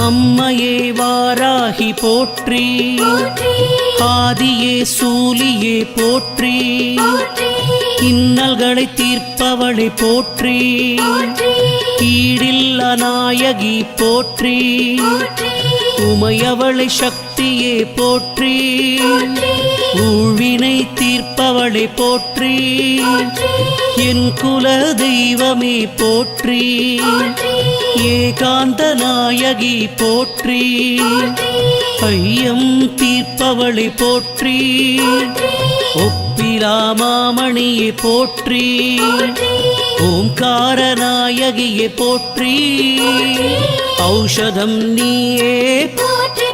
அம்மையே வாராகி போற்றி, ஆதியே சூலியே போற்றி, இன்னல்களை தீர்ப்பவளை போற்றி, ஈடில்லா நாயகி போற்றி, உமையவளை சக்தியே போற்றி, ஊழ்வினை தீர்ப்பவளை போற்றி, என் குல தெய்வமே போற்றி, ஏகாந்த நாயகி போற்றி, ஐயம் தீர்ப்பவளை போற்றி, ஒப்பிலா மாமணியை போற்றி, ஓம்கார நாயகியை போற்றி, ஔஷதம் நீயே போற்றி,